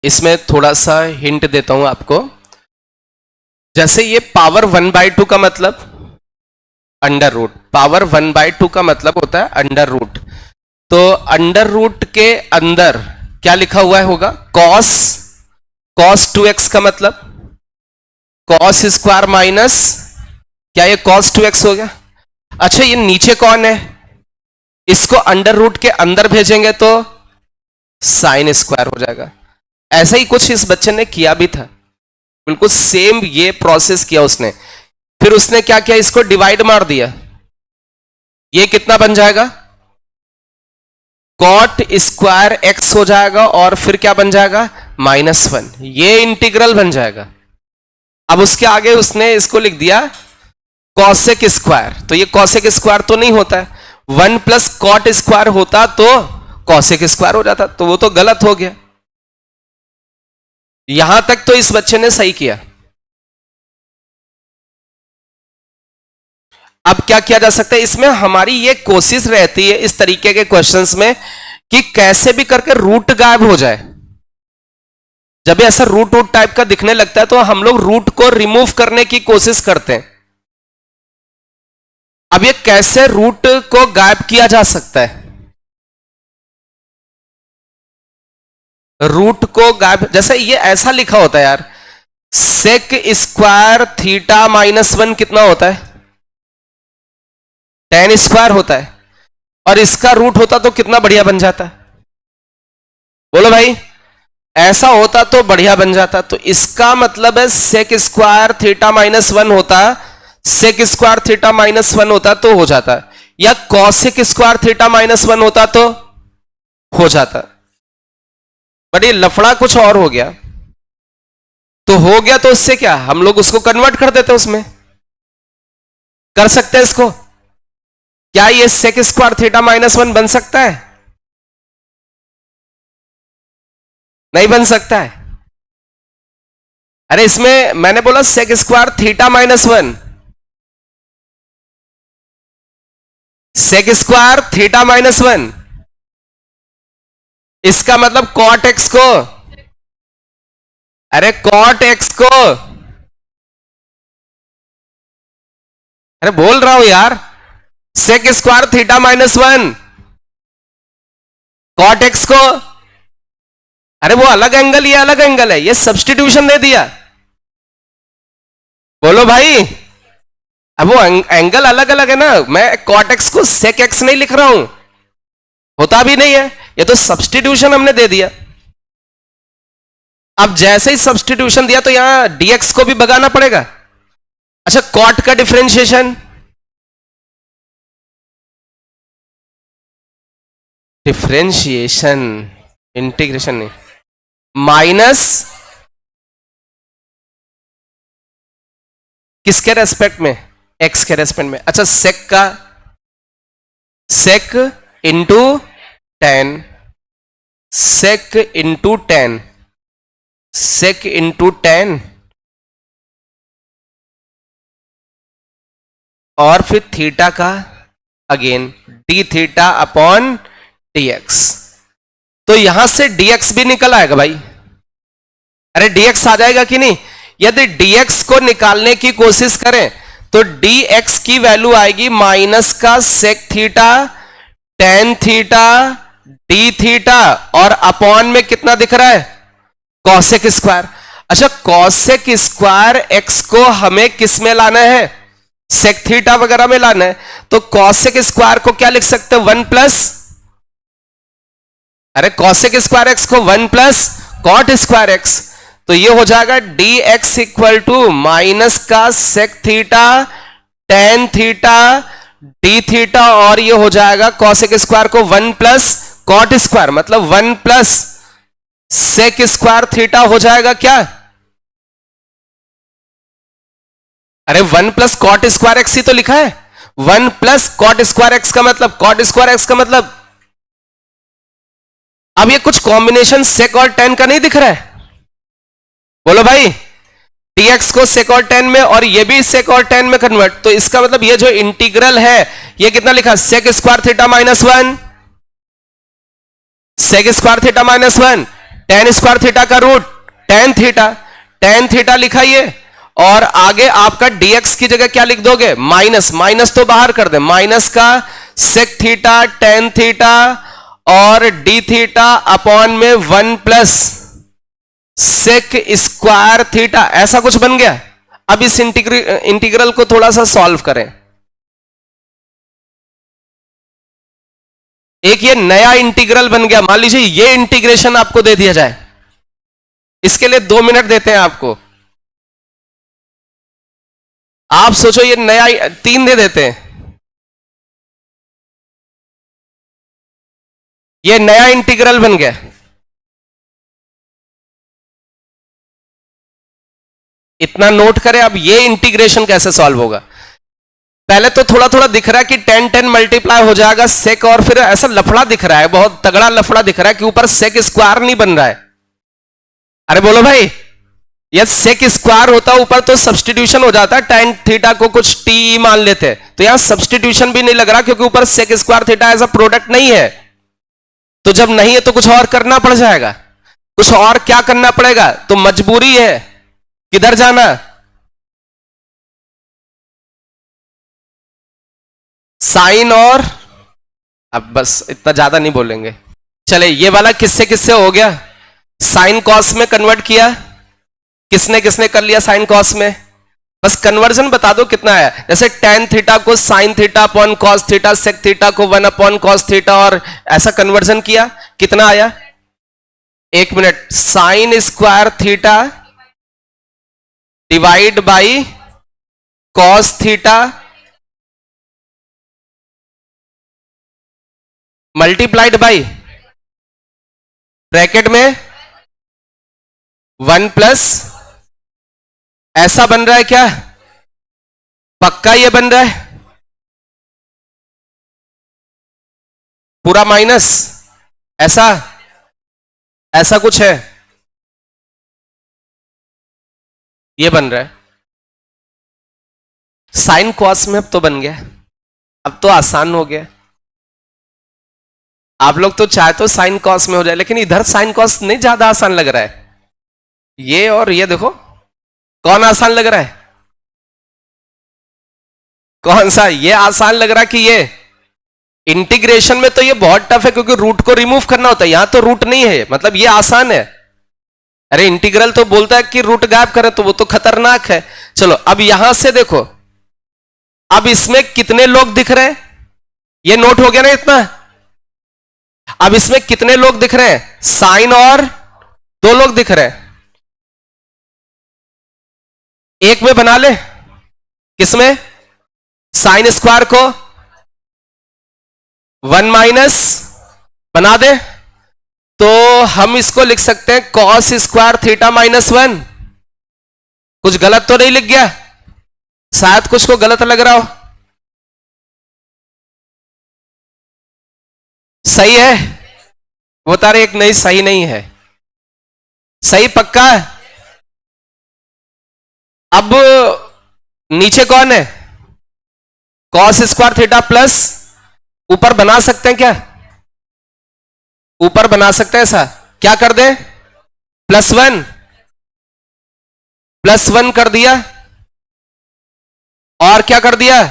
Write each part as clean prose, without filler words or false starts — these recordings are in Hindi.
इसमें थोड़ा सा हिंट देता हूं आपको। जैसे ये पावर 1/2 का मतलब अंडर रूट, पावर 1/2 का मतलब होता है अंडर रूट। तो अंडर रूट के अंदर क्या लिखा हुआ है होगा? cos 2x का मतलब cos स्क्वायर माइनस, क्या ये cos 2x हो गया? अच्छा ये नीचे कौन है? इसको अंडर रूट के अंदर भेजेंगे तो साइन स्क्वायर हो जाएगा। ऐसा ही कुछ इस बच्चे ने किया भी था, बिल्कुल सेम ये प्रोसेस किया उसने। फिर उसने क्या किया, इसको डिवाइड मार दिया। ये कितना बन जाएगा? कॉट स्क्वायर एक्स हो जाएगा और फिर क्या बन जाएगा? -1। ये इंटीग्रल बन जाएगा। अब उसके आगे उसने इसको लिख दिया कॉसेक स्क्वायर। तो ये कॉसेक स्क्वायर तो नहीं होता है, 1 प्लस कॉट स्क्वायर होता तो कॉसेक स्क्वायर हो जाता, तो वो तो गलत हो गया। यहां तक तो इस बच्चे ने सही किया। अब क्या किया जा सकता है इसमें? हमारी ये कोशिश रहती है इस तरीके के क्वेश्चंस में कि कैसे भी करके रूट गायब हो जाए। जब भी ऐसा रूट टाइप का दिखने लगता है तो हम लोग रूट को रिमूव करने की कोशिश करते हैं। अब ये कैसे रूट को गायब किया जा सकता है? रूट को गायब, जैसे ये ऐसा लिखा होता है यार, सेक स्क्वायर थीटा -1 कितना होता है? tan स्क्वायर होता है। और इसका रूट होता तो कितना बढ़िया बन जाता। बोलो भाई, ऐसा होता तो बढ़िया बन जाता। तो इसका मतलब है सेक स्क्वायर थीटा -1 होता, सेक स्क्वायर थीटा -1 होता तो हो जाता, या कॉसेक स्क्वायर थीटा -1 होता तो हो जाता। बट ये लफड़ा कुछ और हो गया। तो हो गया तो उससे क्या, हम लोग उसको कन्वर्ट कर देते, उसमें कर सकते हैं इसको। क्या ये सेक स्क्वायर थीटा -1 बन सकता है? नहीं बन सकता है। अरे इसमें मैंने बोला sec square theta -1, sec square theta -1, इसका मतलब कॉट एक्स को, अरे कॉट एक्स को, अरे बोल रहा हूं यार, sec square theta -1 cot x को, अरे वो अलग एंगल, ये अलग एंगल है, ये सब्स्टिट्यूशन दे दिया। बोलो भाई, अब वो एंगल अलग अलग है ना, मैं कॉट एक्स को सेक एक्स नहीं लिख रहा हूं, होता भी नहीं है, ये तो सब्स्टिट्यूशन हमने दे दिया। अब जैसे ही सब्स्टिट्यूशन दिया तो यहां dx को भी भगाना पड़ेगा। अच्छा कॉट का डिफरेंशिएशन, डिफरेंशिएशन इंटीग्रेशन नहीं, माइनस किसके रेस्पेक्ट में? एक्स के रेस्पेक्ट में। अच्छा सेक का, सेक इंटू टेन, सेक इंटू टेन, सेक इंटू टेन, और फिर थीटा का again D theta upon dx। तो यहां से dx भी निकल आएगा भाई। अरे dx आ जाएगा कि नहीं? यदि dx को निकालने की कोशिश करें तो dx की वैल्यू आएगी माइनस का sec theta tan theta d theta, और अपॉन में कितना दिख रहा है? Cosec square. अच्छा कॉसेक स्क्वायर एक्स को हमें किस में लाना है? सेक थीटा वगैरह में लाना है। तो कॉसेक स्क्वायर को क्या लिख सकते हैं? 1 प्लस, अरे कॉसेक स्क्वायर एक्स को 1 प्लस कॉट स्क्वायर एक्स। तो ये हो जाएगा d x equal to minus का sec theta tan theta d theta, और ये हो जाएगा कॉसेक स्क्वायर को 1 प्लस कॉट स्क्वायर, मतलब 1 प्लस सेक स्क्वायर थीटा हो जाएगा क्या? अरे 1 प्लस कॉट स्क्वायर एक्स ही तो लिखा है। 1 प्लस कॉट स्क्वायर एक्स का मतलब, कॉट स्क्वायर एक्स का मतलब, अब ये कुछ कॉम्बिनेशन सेक और टेन का नहीं दिख रहा है? बोलो भाई, dx को सेक और टेन में और ये भी सेक और टेन में कन्वर्ट, तो इसका मतलब ये जो इंटीग्रल है ये कितना लिखा? Sec square theta -1, sec square theta -1 tan square theta का रूट टेन थीटा लिखा ये, और आगे आपका dx की जगह क्या लिख दोगे, माइनस, माइनस तो बाहर कर दे, माइनस का सेक थीटा टेन थीटा और डी थीटा अपॉन में 1 प्लस सेक स्क्वायर थीटा, ऐसा कुछ बन गया। अब इस इंटीग्रल को थोड़ा सा सॉल्व करें। एक ये नया इंटीग्रल बन गया, मान लीजिए ये इंटीग्रेशन आपको दे दिया जाए, इसके लिए 2 मिनट देते हैं आपको। आप सोचो ये नया 3 दे देते हैं, ये नया इंटीग्रल बन गया। इतना नोट करें। अब ये इंटीग्रेशन कैसे सॉल्व होगा, पहले तो थोड़ा थोड़ा दिख रहा है कि 10 मल्टीप्लाई हो जाएगा सेक, और फिर ऐसा लफड़ा दिख रहा है, बहुत तगड़ा लफड़ा दिख रहा है कि ऊपर सेक स्क्वायर नहीं बन रहा है। अरे बोलो भाई, यह सेक स्क्वायर होता ऊपर तो सब्सटीट्यूशन हो जाता, टेन थीटा को कुछ टी मान लेते, तो यहां सब्सटीट्यूशन भी नहीं लग रहा क्योंकि ऊपर सेक स्क्वायर थीटा ऐसा प्रोडक्ट नहीं है। तो जब नहीं है तो कुछ और करना पड़ जाएगा। कुछ और क्या करना पड़ेगा, तो मजबूरी है किधर जाना, साइन, और अब बस इतना ज्यादा नहीं बोलेंगे। चले ये वाला किससे किससे हो गया, साइन कॉस में कन्वर्ट किया, किसने किसने कर लिया साइन कॉस में, बस कन्वर्जन बता दो कितना आया। जैसे टेन थीटा को sine theta upon cos theta, sec theta को 1 अपॉन कॉस थीटा, और ऐसा कन्वर्जन किया, कितना आया, 1 minute, sine square theta divide by cos theta multiplied by bracket में 1 प्लस, ऐसा बन रहा है क्या, पक्का ये बन रहा है, पूरा माइनस, ऐसा ऐसा कुछ है, ये बन रहा है। साइन कॉस में अब तो बन गया, अब तो आसान हो गया। आप लोग तो चाहे तो साइन कॉस में हो जाए, लेकिन इधर साइन कॉस नहीं ज्यादा आसान लग रहा है। ये और ये देखो कौन आसान लग रहा है, कौन सा, ये आसान लग रहा है कि ये इंटीग्रेशन में तो ये बहुत टफ है क्योंकि रूट को रिमूव करना होता है, यहां तो रूट नहीं है, मतलब ये आसान है। अरे इंटीग्रल तो बोलता है कि रूट गायब करे, तो वो तो खतरनाक है। चलो अब यहां से देखो, अब इसमें कितने लोग दिख रहे हैं, ये नोट हो गया ना इतना। अब इसमें कितने लोग दिख रहे हैं, साइन और 2 लोग दिख रहे हैं, एक में बना ले, किसमें, साइन स्क्वायर को 1 माइनस बना दे, तो हम इसको लिख सकते हैं कॉस स्क्वायर थीटा माइनस 1। कुछ गलत तो नहीं लिख गया, शायद कुछ को गलत लग रहा हो, सही है, वो तारे एक नहीं, सही नहीं है, सही पक्का है। अब नीचे कौन है, कॉस स्क्वायर थीटा प्लस, ऊपर बना सकते हैं क्या, ऊपर बना सकते हैं, ऐसा क्या कर दे, +1 कर दिया, और क्या कर दिया,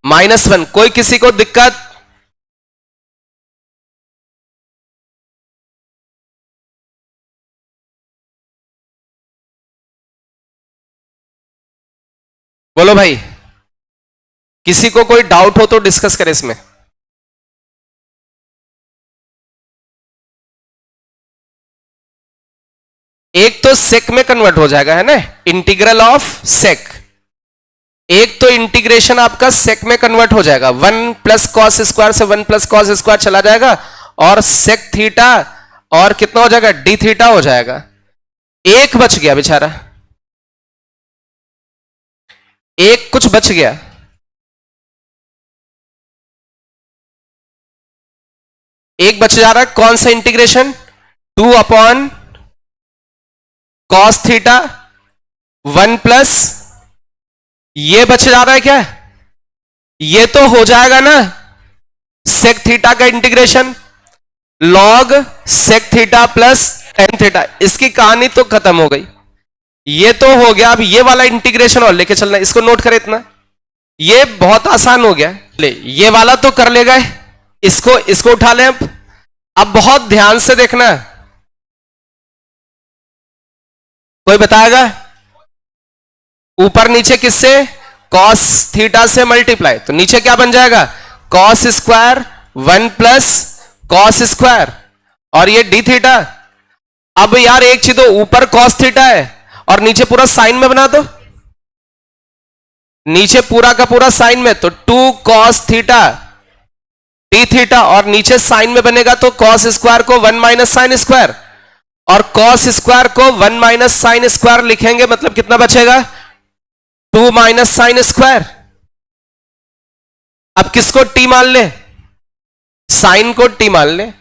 -1। कोई किसी को दिक्कत, बोलो भाई, किसी को कोई डाउट हो तो डिस्कस करें इसमें। एक तो सेक में कन्वर्ट हो जाएगा है ना, इंटीग्रल ऑफ सेक, एक तो इंटीग्रेशन आपका सेक में कन्वर्ट हो जाएगा, 1 प्लस कॉस स्क्वायर से 1 प्लस कॉस स्क्वायर चला जाएगा, और सेक थीटा और कितना हो जाएगा, डी थीटा हो जाएगा। एक बच गया बेचारा, एक कुछ बच गया, एक बच जा रहा है, कौन सा integration, 2 upon cos theta 1 plus, ये बच जा रहा है क्या, ये तो हो जाएगा ना सेक थीटा का integration, log sec theta plus tan theta, इसकी कहानी तो खत्म हो गई। ये तो हो गया, अब ये वाला इंटीग्रेशन और लेके चलना है, इसको नोट करें इतना, ये बहुत आसान हो गया। ले ये वाला तो कर ले गए, इसको इसको उठा लें। अब बहुत ध्यान से देखना, कोई बताएगा? ऊपर नीचे किससे? कॉस थीटा से मल्टीप्लाई, तो नीचे क्या बन जाएगा? Cos square 1 plus cos square, और ये डी थीटा। अब यार एक चीज, तो ऊपर कॉस थीटा है और नीचे पूरा साइन में बना दो, नीचे पूरा का पूरा साइन में, तो 2 कॉस थीटा डी थीटा, और नीचे साइन में बनेगा तो कॉस स्क्वायर को 1 माइनस साइन स्क्वायर, और कॉस स्क्वायर को 1 माइनस साइन स्क्वायर लिखेंगे, मतलब कितना बचेगा? 2 माइनस साइन स्क्वायर। अब किसको टी मान ले? साइन को टी मान ले।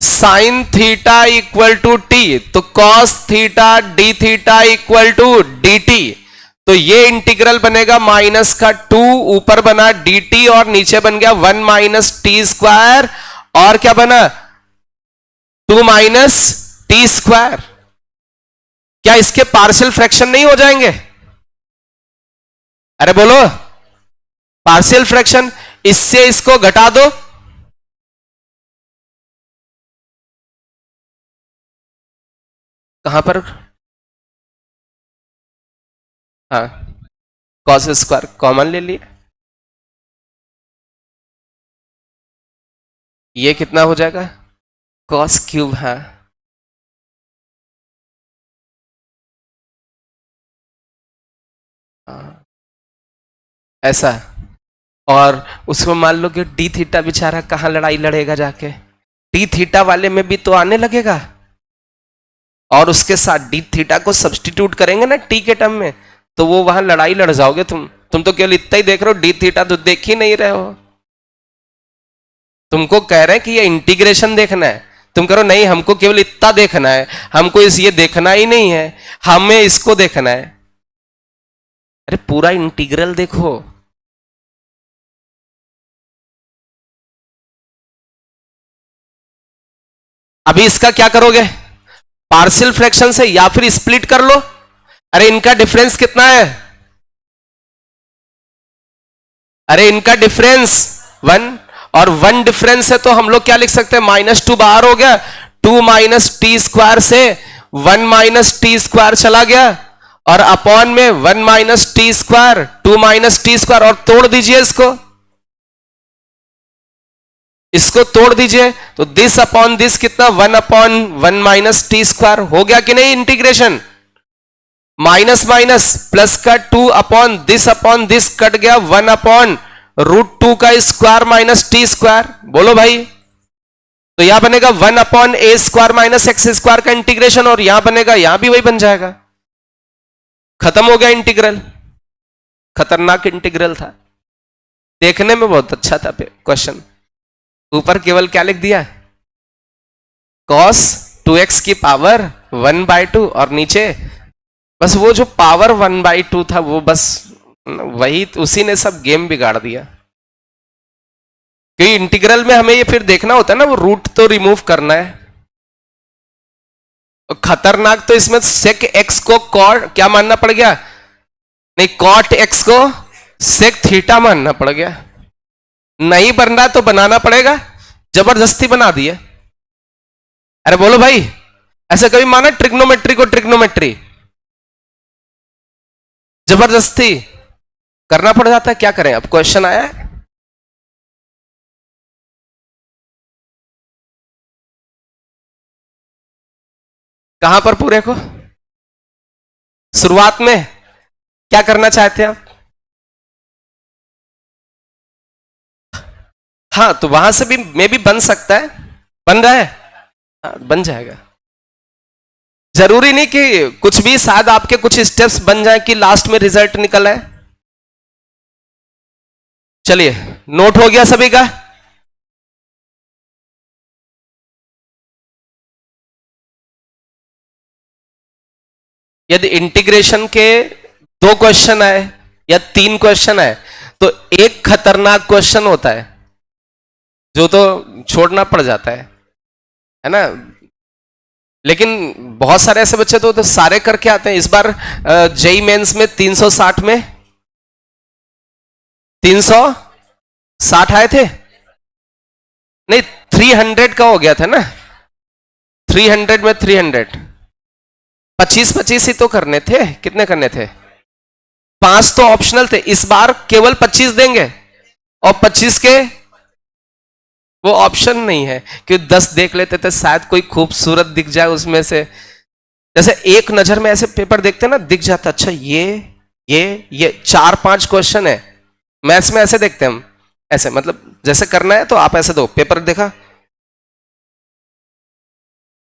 Sine theta equal to t, तो cos theta d theta equal to d t, तो ये इंटीग्रल बनेगा माइनस का 2, ऊपर बना डी टी और नीचे बन गया 1 माइनस टी स्क्वायर, और क्या बना? 2 माइनस टी स्क्वायर। क्या इसके पार्शियल फ्रैक्शन नहीं हो जाएंगे? अरे बोलो, पार्शियल फ्रैक्शन, इससे इसको घटा दो, कहां पर? हाँ, कॉस स्क्वायर कॉमन ले लिए, ये कितना हो जाएगा? Cos cube. हाँ, ऐसा। और उसको मान लो कि डी थीटा बेचारा कहां लड़ाई लड़ेगा जाके, डी थीटा वाले में भी तो आने लगेगा, और उसके साथ डी थीटा को सब्सटीट्यूट करेंगे ना टी के टर्म में, तो वो वहां लड़ाई लड़ जाओगे तुम तो केवल इतना ही देख रहे हो, डी थीटा तो देख ही नहीं रहे हो। तुमको कह रहे हैं कि ये इंटीग्रेशन देखना है, तुम करो नहीं, हमको केवल इतना देखना है, हमको ये देखना ही नहीं है, हमें इसको देखना है। अरे पूरा इंटीग्रल देखो। अभी इसका क्या करोगे? पार्शियल फ्रैक्शन से या फिर स्प्लिट कर लो। अरे इनका डिफरेंस कितना है? अरे इनका डिफरेंस 1, और 1 डिफरेंस है, तो हम लोग क्या लिख सकते हैं? -2 बाहर हो गया, 2 माइनस टी स्क्वायर से 1 माइनस टी स्क्वायर चला गया, और अपॉन में 1 minus T square, 2 minus T square, और तोड़ दीजिए इसको तोड़ दीजिए, तो दिस अपॉन दिस कितना? 1 अपॉन 1 माइनस टी स्क्वायर। हो गया कि नहीं इंटीग्रेशन? माइनस माइनस प्लस का 2 अपॉन दिस कट गया, 1 अपॉन √2 का स्क्वायर माइनस टी स्क्वायर। बोलो भाई, तो यहां बनेगा 1 अपॉन ए स्क्वायर माइनस एक्स स्क्वायर का इंटीग्रेशन, और यहां बनेगा, यहां भी वही बन जाएगा। खत्म हो गया इंटीग्रल। खतरनाक इंटीग्रल था, देखने में बहुत अच्छा था क्वेश्चन। ऊपर केवल क्या लिख दिया? cos 2x की पावर 1/2, और नीचे बस वो जो पावर 1/2 था, वो बस वही, उसी ने सब गेम बिगाड़ दिया। क्योंकि इंटीग्रल में हमें ये फिर देखना होता है ना, वो रूट तो रिमूव करना है। खतरनाक तो इसमें sec x को cot क्या मानना पड़ गया? नहीं, cot x को sec थीटा मानना पड़ गया। नहीं बन रहा तो बनाना पड़ेगा, जबरदस्ती बना दिए। अरे बोलो भाई, ऐसा कभी माना ट्रिग्नोमेट्री को ट्रिग्नोमेट्री जबरदस्ती करना पड़ जाता है? क्या करें, अब क्वेश्चन आया है। कहां पर पूरे को? शुरुआत में क्या करना चाहते हैं आप? हाँ, तो वहां से भी मे भी बन सकता है, बन रहा है। हाँ, बन जाएगा। जरूरी नहीं कि कुछ भी, शायद आपके कुछ स्टेप्स बन जाए कि लास्ट में रिजल्ट निकल आए। चलिए, नोट हो गया सभी का? यदि इंटीग्रेशन के 2 क्वेश्चन आए या 3 क्वेश्चन आए, तो एक खतरनाक क्वेश्चन होता है जो तो छोड़ना पड़ जाता है ना। लेकिन बहुत सारे ऐसे बच्चे तो सारे करके आते हैं। इस बार जेई मेंस में 360 में 360 आए थे, नहीं 300 का हो गया था ना, 300 में 300, 25-25 ही तो करने थे। कितने करने थे? 5 तो ऑप्शनल थे। इस बार केवल 25 देंगे और 25 के वो ऑप्शन नहीं है कि 10 देख लेते थे, शायद कोई खूबसूरत दिख जाए उसमें से। जैसे एक नजर में ऐसे पेपर देखते ना, दिख जाता अच्छा ये 4-5 क्वेश्चन है। मैथ्स में ऐसे देखते हैं हम, ऐसे मतलब जैसे करना है तो आप ऐसे दो, पेपर देखा,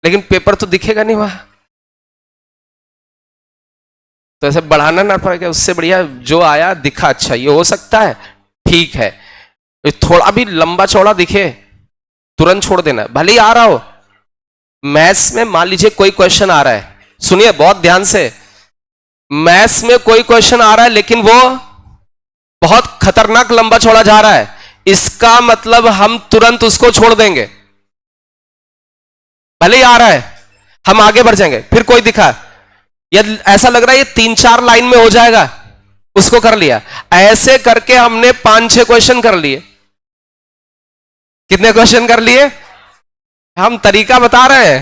लेकिन पेपर तो दिखेगा नहीं वहां, तो ऐसे बढ़ाना ना पड़ेगा। उससे बढ़िया जो आया दिखा, अच्छा ये हो सकता है, ठीक है। थोड़ा भी लंबा चौड़ा दिखे तुरंत छोड़ देना, भले ही आ रहा हो। मैथ्स में मान लीजिए कोई क्वेश्चन आ रहा है, सुनिए बहुत ध्यान से, मैथ्स में कोई क्वेश्चन आ रहा है लेकिन वो बहुत खतरनाक लंबा चौड़ा जा रहा है, इसका मतलब हम तुरंत उसको छोड़ देंगे। भले ही आ रहा है हम आगे बढ़ जाएंगे। फिर कोई दिखा या ऐसा लग रहा है ये 3-4 लाइन में हो जाएगा, उसको कर लिया। ऐसे करके हमने 5-6 क्वेश्चन कर लिए। कितने क्वेश्चन कर लिए? हम तरीका बता रहे हैं,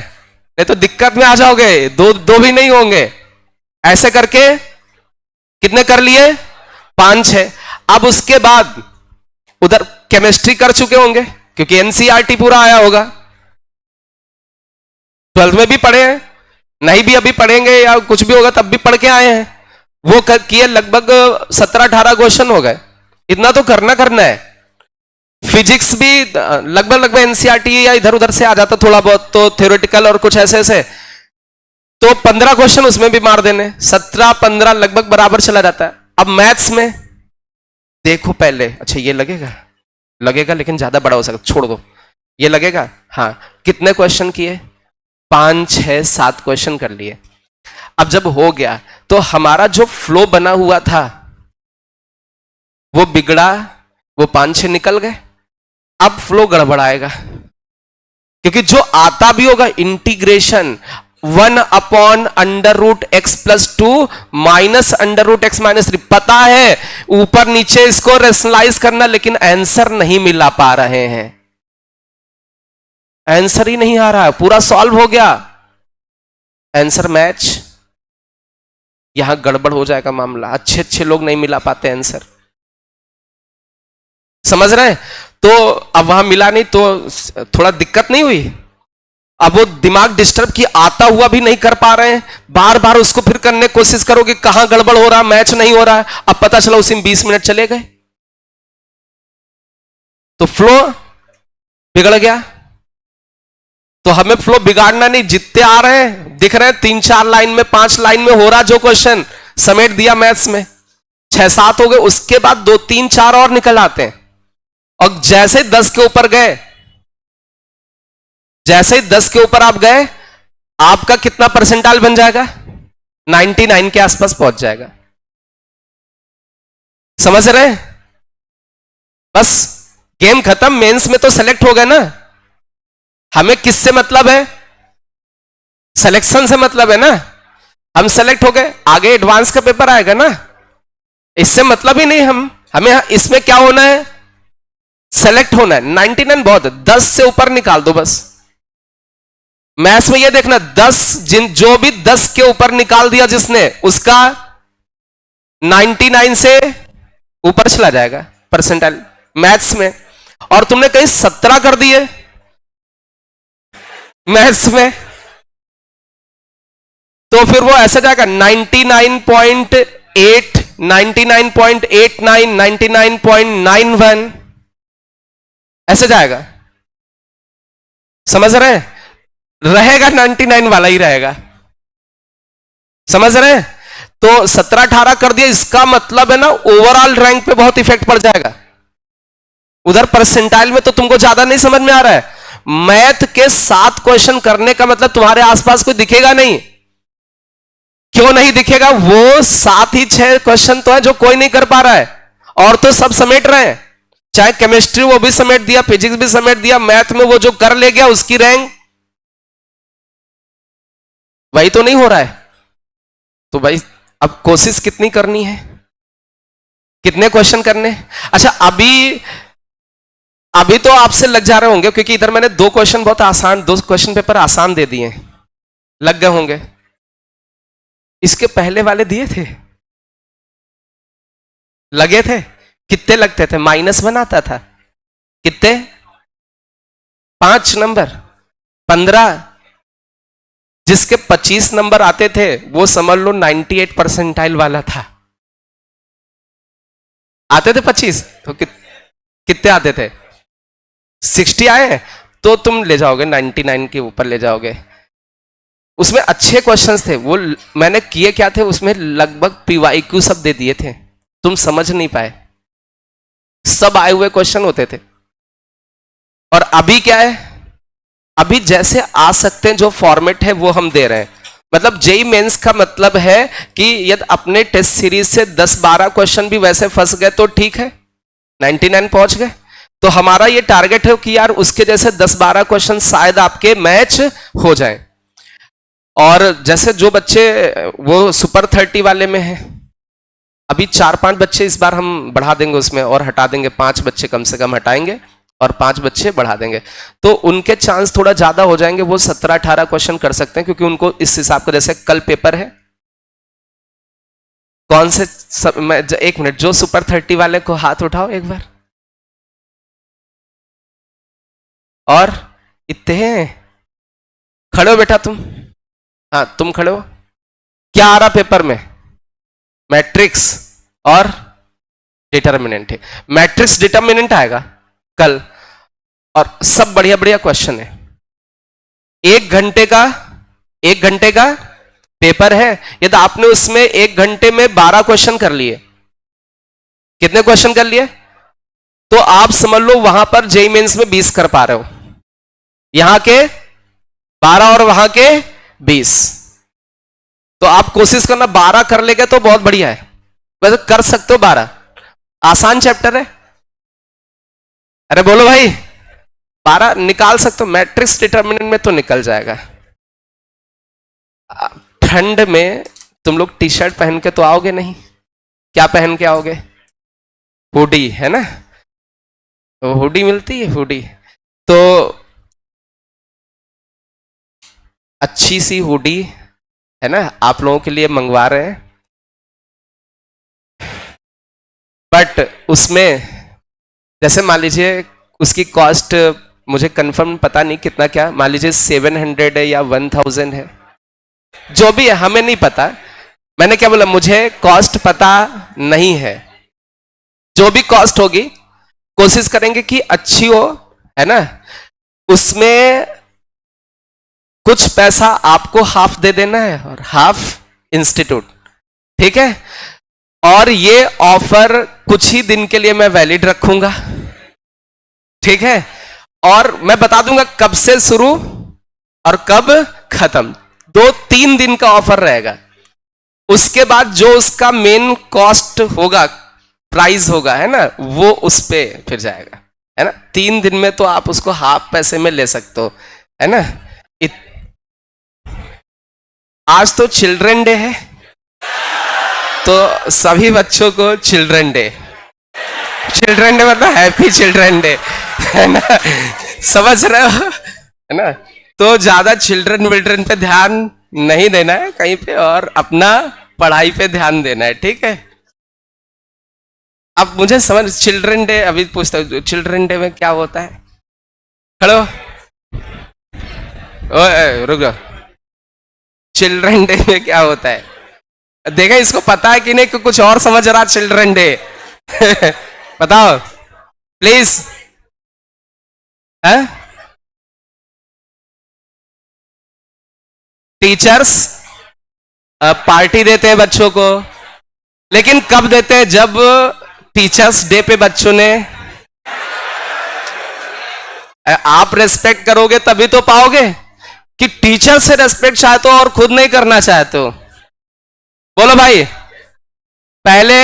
नहीं तो दिक्कत में आ जाओगे, दो भी नहीं होंगे। ऐसे करके कितने कर लिए? 5-6। अब उसके बाद उधर केमिस्ट्री कर चुके होंगे क्योंकि एनसीईआरटी पूरा आया होगा, 12th में भी पढ़े हैं, नहीं भी अभी पढ़ेंगे या कुछ भी होगा तब भी पढ़ के आए हैं। वो किए लगभग 17-18 क्वेश्चन हो गए। इतना तो करना है। फिजिक्स भी लगभग एनसीईआरटी या इधर उधर से आ जाता थोड़ा बहुत, तो थ्योरेटिकल और कुछ ऐसे ऐसे, तो 15 क्वेश्चन उसमें भी मार देने, 17-15 लगभग बराबर चला जाता है। अब मैथ्स में देखो पहले, अच्छा ये लगेगा लेकिन ज्यादा बड़ा हो सकता, छोड़ दो, ये लगेगा। हाँ, कितने क्वेश्चन किए? 5-6-7 क्वेश्चन कर लिए। अब जब हो गया तो हमारा जो फ्लो बना हुआ था वो बिगड़ा, वो 5-6 निकल गए। अब फ्लो गड़बड़ाएगा क्योंकि जो आता भी होगा इंटीग्रेशन 1/√x+2 -√x-3, पता है ऊपर नीचे इसको रेशनलाइज करना, लेकिन आंसर नहीं मिला पा रहे हैं, आंसर ही नहीं आ रहा है। पूरा सॉल्व हो गया, आंसर मैच, यहां गड़बड़ हो जाएगा मामला। अच्छे लोग नहीं मिला पाते आंसर, समझ रहे हैं? तो अब वहां मिला नहीं तो थोड़ा दिक्कत नहीं हुई। अब वो दिमाग डिस्टर्ब की, आता हुआ भी नहीं कर पा रहे हैं, बार बार उसको फिर करने की कोशिश करोगे, कहां गड़बड़ हो रहा, मैच नहीं हो रहा है। अब पता चला उसी में 20 मिनट चले गए, तो फ्लो बिगड़ गया। तो हमें फ्लो बिगाड़ना नहीं, जितने आ रहे हैं दिख रहे हैं, 3-4 लाइन में 5 लाइन में हो रहा जो क्वेश्चन समेट दिया मैथ्स में, 6-7 हो गए। उसके बाद 2-3-4 और निकल आते हैं, और जैसे 10 के ऊपर गए, जैसे ही 10 के ऊपर आप गए, आपका कितना परसेंटाइल बन जाएगा? 99 के आसपास पहुंच जाएगा। समझ रहे हैं? बस गेम खत्म। मेंस में तो सेलेक्ट हो गए ना, हमें किससे मतलब है? सिलेक्शन से मतलब है ना। हम सेलेक्ट हो गए, आगे एडवांस का पेपर आएगा ना, इससे मतलब ही नहीं। हमें इसमें क्या होना है? सेलेक्ट होना है। 99 बहुत है, 10 से ऊपर निकाल दो बस। मैथ्स में ये देखना, 10 जो भी 10 के ऊपर निकाल दिया जिसने, उसका 99 से ऊपर चला जाएगा परसेंटाइल मैथ्स में। और तुमने कहीं 17 कर दिए मैथ्स में, तो फिर वो ऐसा जाएगा 99.8, 99.89, 99.91, ऐसे जाएगा। समझ रहे हैं? रहेगा 99 वाला ही रहेगा। समझ रहे हैं? तो 17-18 कर दिया, इसका मतलब है ना ओवरऑल रैंक पे बहुत इफेक्ट पड़ जाएगा। उधर परसेंटाइल में तो तुमको ज्यादा नहीं समझ में आ रहा है। मैथ के 7 क्वेश्चन करने का मतलब तुम्हारे आसपास कोई दिखेगा नहीं। क्यों नहीं दिखेगा? वो 7 ही 6 क्वेश्चन तो है जो कोई नहीं कर पा रहा है, और तो सब समेट रहे हैं। चाहे केमिस्ट्री वो भी समेट दिया, फिजिक्स भी समेट दिया, मैथ में वो जो कर ले गया उसकी रैंक वही तो नहीं हो रहा है। तो भाई अब कोशिश कितनी करनी है, कितने क्वेश्चन करने। अच्छा अभी तो आपसे लग जा रहे होंगे, क्योंकि इधर मैंने दो क्वेश्चन बहुत आसान, दो क्वेश्चन पेपर आसान दे दिए, लग गए होंगे। इसके पहले वाले दिए थे, लगे थे, कितने लगते थे, -1 आता था, कितने, 5 नंबर, 15, जिसके 25 नंबर आते थे वो समझ लो 98 परसेंटाइल वाला था। आते थे 25, तो कितने आते थे, 60 आए, तो तुम ले जाओगे 99 के ऊपर ले जाओगे। उसमें अच्छे क्वेश्चंस थे, वो मैंने किए क्या थे उसमें, लगभग PYQ सब दे दिए थे, तुम समझ नहीं पाए, सब आए हुए क्वेश्चन होते थे। और अभी क्या है, अभी जैसे आ सकते हैं, जो फॉर्मेट है वो हम दे रहे हैं। मतलब जेई मेंस का मतलब है कि यदि अपने टेस्ट सीरीज से 10-12 क्वेश्चन भी वैसे फंस गए तो ठीक है, 99 पहुंच गए। तो हमारा ये टारगेट है कि यार उसके जैसे 10-12 क्वेश्चन शायद आपके मैच हो जाए। और जैसे जो बच्चे वो सुपर 30 वाले में हैं, अभी 4-5 बच्चे इस बार हम बढ़ा देंगे उसमें, और हटा देंगे, 5 बच्चे कम से कम हटाएंगे और 5 बच्चे बढ़ा देंगे, तो उनके चांस थोड़ा ज्यादा हो जाएंगे, वो 17-18 क्वेश्चन कर सकते हैं, क्योंकि उनको इस हिसाब का, जैसे कल पेपर है, कौन से एक मिनट, जो सुपर 30 वाले को हाथ उठाओ एक बार, और इतने हैं, खड़े हो बेटा तुम, हाँ तुम खड़े हो। क्या आ रहा पेपर में, मैट्रिक्स और डिटर्मिनेंट है, मैट्रिक्स डिटर्मिनेंट आएगा कल, और सब बढ़िया बढ़िया क्वेश्चन है। 1 घंटे का पेपर है, यदि आपने उसमें 1 घंटे में 12 क्वेश्चन कर लिए, कितने क्वेश्चन कर लिए, तो आप समझ लो वहां पर जेई मेंस में 20 कर पा रहे हो, यहां के 12 और वहां के 20। तो आप कोशिश करना 12 कर लेंगे तो बहुत बढ़िया है, वैसे कर सकते हो 12, आसान चैप्टर है। अरे बोलो भाई, 12 निकाल सकते हो, मैट्रिक्स डिटर्मिनेंट में तो निकल जाएगा। ठंड में तुम लोग टी शर्ट पहन के तो आओगे नहीं, क्या पहन के आओगे, हुडी है ना, तो हुडी मिलती है, हुडी तो अच्छी सी हुडी है ना, आप लोगों के लिए मंगवा रहे हैं, बट उसमें जैसे मान लीजिए उसकी कॉस्ट मुझे कंफर्म पता नहीं कितना, क्या मान लीजिए 700 है या 1000 है, जो भी है हमें नहीं पता। मैंने क्या बोला, मुझे कॉस्ट पता नहीं है, जो भी कॉस्ट होगी कोशिश करेंगे कि अच्छी हो, है ना, उसमें कुछ पैसा आपको हाफ दे देना है और हाफ इंस्टीट्यूट, ठीक है। और ये ऑफर कुछ ही दिन के लिए मैं वैलिड रखूंगा, ठीक है, और मैं बता दूंगा कब से शुरू और कब खत्म, 2-3 दिन का ऑफर रहेगा। उसके बाद जो उसका मेन कॉस्ट होगा, प्राइस होगा, है ना, वो उस पे फिर जाएगा, है ना। 3 दिन में तो आप उसको हाफ पैसे में ले सकते हो, है ना। आज तो चिल्ड्रन डे है, तो सभी बच्चों को चिल्ड्रन डे, चिल्ड्रन डे मतलब हैप्पी चिल्ड्रन डे, है ना, समझ रहे हो, है ना। तो ज्यादा चिल्ड्रन विल्ड्रन पे ध्यान नहीं देना है कहीं पे, और अपना पढ़ाई पे ध्यान देना है, ठीक है। अब मुझे समझ, चिल्ड्रन डे अभी पूछता हूँ, चिल्ड्रन डे में क्या होता है, खड़ो, ओए रुक जाओ, चिल्ड्रन डे में क्या होता है, देखा इसको पता है कि नहीं, कि कुछ और समझ रहा चिल्ड्रन डे बताओ प्लीज, है टीचर्स पार्टी देते हैं बच्चों को, लेकिन कब देते हैं, जब टीचर्स डे पे बच्चों ने, आप रेस्पेक्ट करोगे तभी तो पाओगे, कि टीचर से रेस्पेक्ट चाहते हो और खुद नहीं करना चाहते हो, बोलो भाई, पहले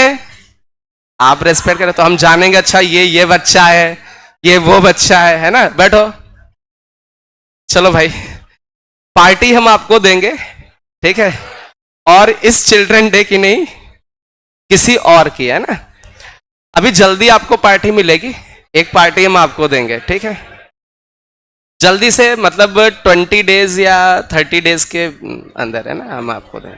आप रेस्पेक्ट करें तो हम जानेंगे, अच्छा ये बच्चा है, ये वो बच्चा है ना। बैठो, चलो भाई, पार्टी हम आपको देंगे, ठीक है, और इस चिल्ड्रन डे की नहीं, किसी और की, है ना। अभी जल्दी आपको पार्टी मिलेगी, एक पार्टी हम आपको देंगे, ठीक है, जल्दी से, मतलब 20 डेज या 30 डेज के अंदर, है ना, हम आपको देंगे।